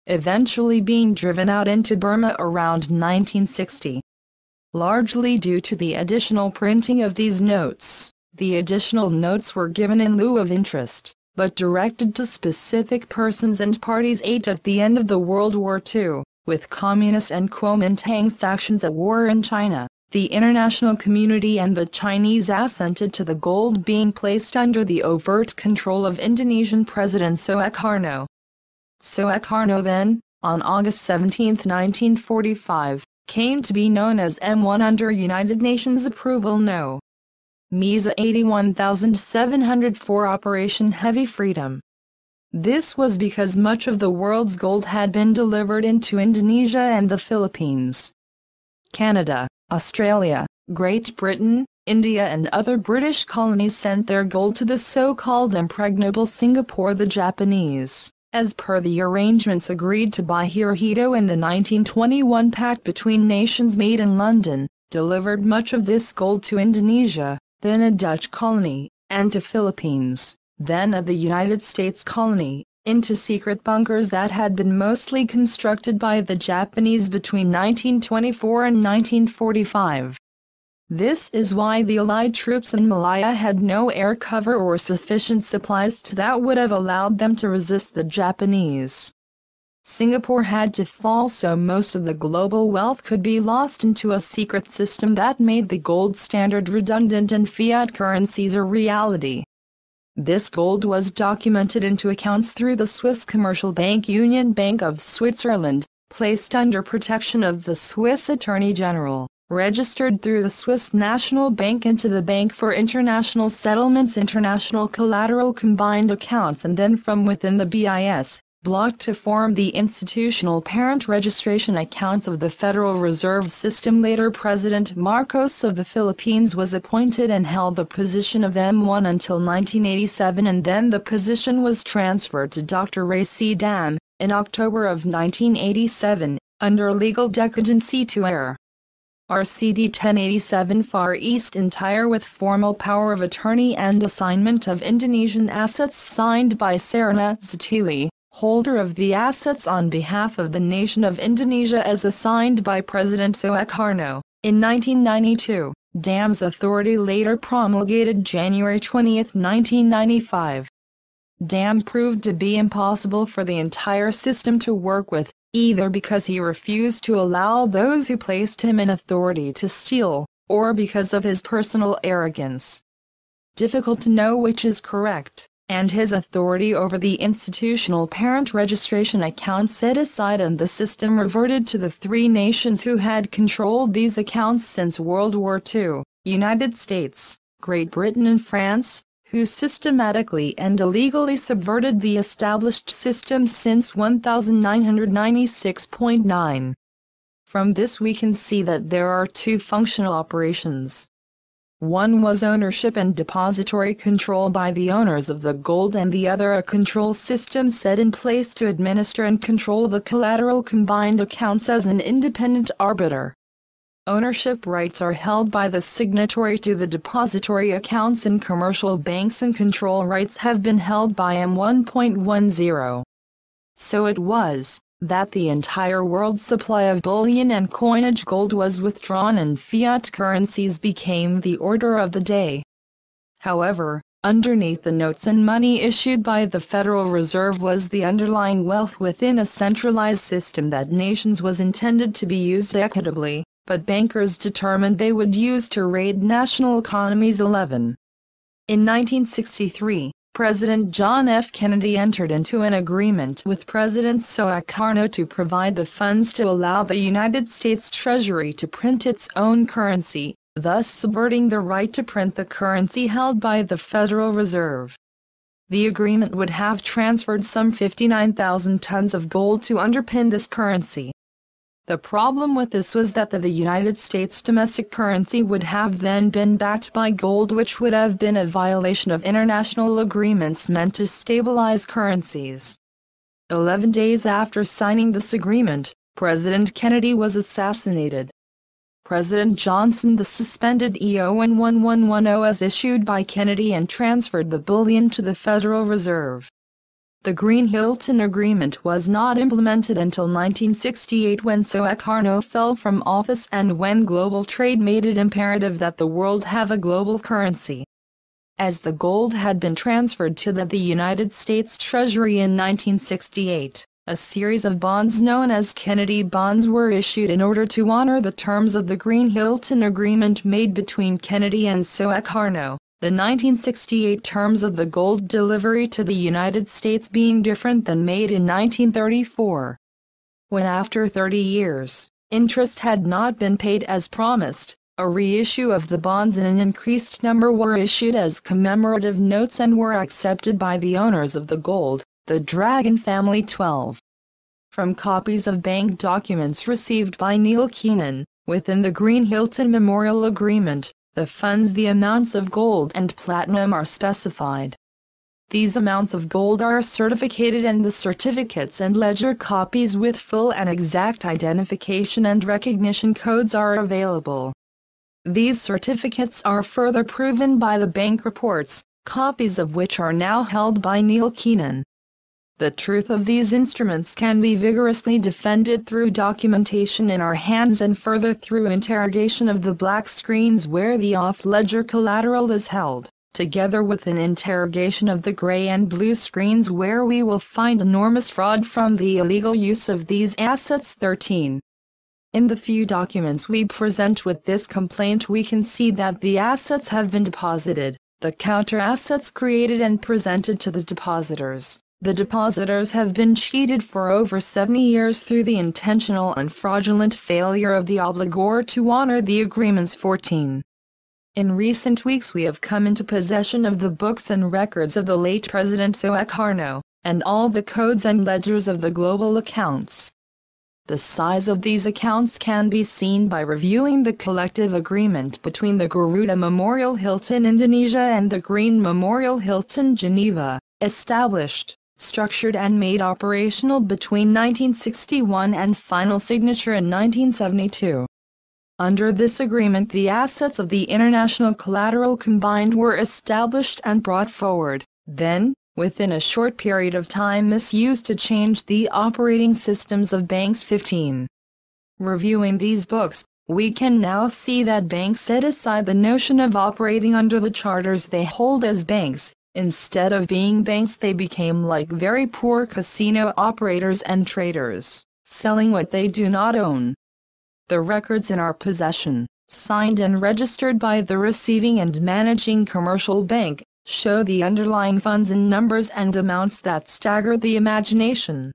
eventually being driven out into Burma around 1960. Largely due to the additional printing of these notes, the additional notes were given in lieu of interest, but directed to specific persons and parties aimed at the end of the World War II, with Communist and Kuomintang factions at war in China. The international community and the Chinese assented to the gold being placed under the overt control of Indonesian President Sukarno. Sukarno then, on August 17, 1945, came to be known as M1 under United Nations approval No. MESA 81704 Operation Heavy Freedom. This was because much of the world's gold had been delivered into Indonesia and the Philippines. Canada, Australia, Great Britain, India and other British colonies sent their gold to the so-called impregnable Singapore. The Japanese, as per the arrangements agreed to by Hirohito in the 1921 pact between nations made in London, delivered much of this gold to Indonesia, then a Dutch colony, and to Philippines, then of the United States colony, into secret bunkers that had been mostly constructed by the Japanese between 1924 and 1945. This is why the Allied troops in Malaya had no air cover or sufficient supplies that would have allowed them to resist the Japanese. Singapore had to fall so most of the global wealth could be lost into a secret system that made the gold standard redundant and fiat currencies a reality. This gold was documented into accounts through the Swiss commercial bank Union Bank of Switzerland, placed under protection of the Swiss Attorney General, registered through the Swiss National Bank into the Bank for International Settlements International Collateral Combined Accounts, and then from within the BIS block to form the institutional parent registration accounts of the Federal Reserve System. Later President Marcos of the Philippines was appointed and held the position of M1 until 1987, and then the position was transferred to Dr. Ray C. Dam, in October of 1987, under legal decadency to heir. RCD 1087 Far East Entire with formal power of attorney and assignment of Indonesian assets signed by Sarana Zatui, holder of the assets on behalf of the nation of Indonesia as assigned by President Sukarno, in 1992, Dam's authority later promulgated January 20, 1995. Dam proved to be impossible for the entire system to work with, either because he refused to allow those who placed him in authority to steal, or because of his personal arrogance. Difficult to know which is correct, and his authority over the institutional parent registration account set aside, and the system reverted to the three nations who had controlled these accounts since World War II, United States, Great Britain and France, who systematically and illegally subverted the established system since 1996.9. From this we can see that there are two functional operations. One was ownership and depository control by the owners of the gold, and the other a control system set in place to administer and control the collateral combined accounts as an independent arbiter. Ownership rights are held by the signatory to the depository accounts in commercial banks, and control rights have been held by M1.10. So it was that the entire world's supply of bullion and coinage gold was withdrawn and fiat currencies became the order of the day. However, underneath the notes and money issued by the Federal Reserve was the underlying wealth within a centralized system that nations was intended to be used equitably, but bankers determined they would use to raid national economies. 11. In 1963, President John F. Kennedy entered into an agreement with President Sukarno to provide the funds to allow the United States Treasury to print its own currency, thus subverting the right to print the currency held by the Federal Reserve. The agreement would have transferred some 59,000 tons of gold to underpin this currency. The problem with this was that the United States domestic currency would have then been backed by gold, which would have been a violation of international agreements meant to stabilize currencies. 11 days after signing this agreement, President Kennedy was assassinated. President Johnson suspended EON 1110 as issued by Kennedy and transferred the bullion to the Federal Reserve. The Green-Hilton Agreement was not implemented until 1968 when Sukarno fell from office and when global trade made it imperative that the world have a global currency. As the gold had been transferred to the United States Treasury in 1968, a series of bonds known as Kennedy bonds were issued in order to honor the terms of the Green-Hilton Agreement made between Kennedy and Sukarno. The 1968 terms of the gold delivery to the United States being different than made in 1934. When after 30 years, interest had not been paid as promised, a reissue of the bonds in an increased number were issued as commemorative notes and were accepted by the owners of the gold, the Dragon family 12. From copies of bank documents received by Neil Keenan, within the Green-Hilton Memorial Agreement, the funds, the amounts of gold and platinum are specified. These amounts of gold are certificated and the certificates and ledger copies with full and exact identification and recognition codes are available. These certificates are further proven by the bank reports, copies of which are now held by Neil Keenan. The truth of these instruments can be vigorously defended through documentation in our hands and further through interrogation of the black screens where the off-ledger collateral is held, together with an interrogation of the gray and blue screens where we will find enormous fraud from the illegal use of these assets. 13. In the few documents we present with this complaint we can see that the assets have been deposited, the counter-assets created and presented to the depositors. The depositors have been cheated for over 70 years through the intentional and fraudulent failure of the obligor to honor the agreements. 14. In recent weeks we have come into possession of the books and records of the late President Sukarno, and all the codes and ledgers of the global accounts. The size of these accounts can be seen by reviewing the collective agreement between the Garuda Memorial Hilton Indonesia and the Green Memorial Hilton Geneva, established, structured and made operational between 1961 and final signature in 1972. Under this agreement the assets of the international collateral combined were established and brought forward, then, within a short period of time misused to change the operating systems of banks. 15. Reviewing these books, we can now see that banks set aside the notion of operating under the charters they hold as banks. Instead of being banks they became like very poor casino operators and traders, selling what they do not own. The records in our possession, signed and registered by the receiving and managing commercial bank, show the underlying funds in numbers and amounts that stagger the imagination.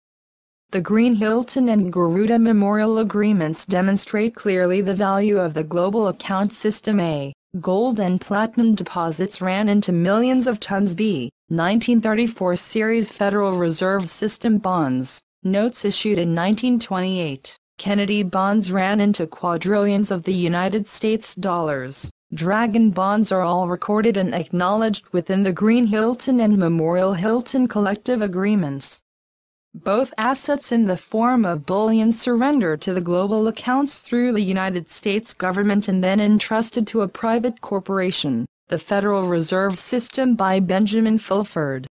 The Green-Hilton and Garuda Memorial Agreements demonstrate clearly the value of the global account system. A. Gold and platinum deposits ran into millions of tons. B. 1934 series Federal Reserve System bonds, notes issued in 1928. Kennedy bonds ran into quadrillions of the United States dollars. Dragon bonds are all recorded and acknowledged within the Green-Hilton and Memorial Hilton collective agreements. Both assets in the form of bullion surrendered to the global accounts through the United States government and then entrusted to a private corporation, the Federal Reserve System by Benjamin Fulford.